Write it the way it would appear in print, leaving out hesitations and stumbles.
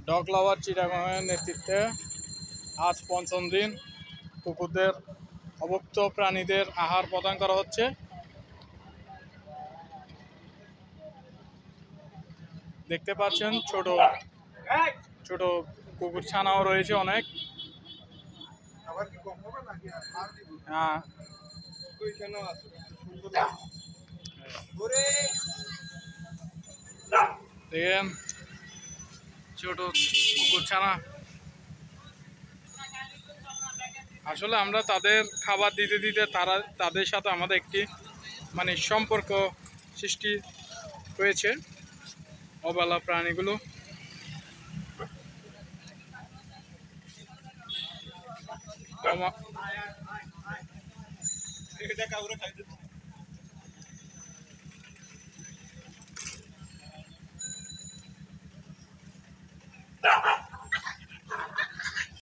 Dog লাভার চিটাগংয়ের নেতৃত্বে আজ পঞ্চম দিন কুকুরদের অভুক্ত প্রাণীদের আহার প্রদান করা হচ্ছে। দেখতে পাচ্ছেন ছোট ছোট কুকুর ছানাও রয়েছে অনেক। দেখেন ছোট কুকুর ছানা। আসলে আমরা তাদের খাবার দিতে দিতে তাদের সাথে আমাদের একটি সম্পর্ক সৃষ্টি হয়েছে। অবলা প্রাণীগুলো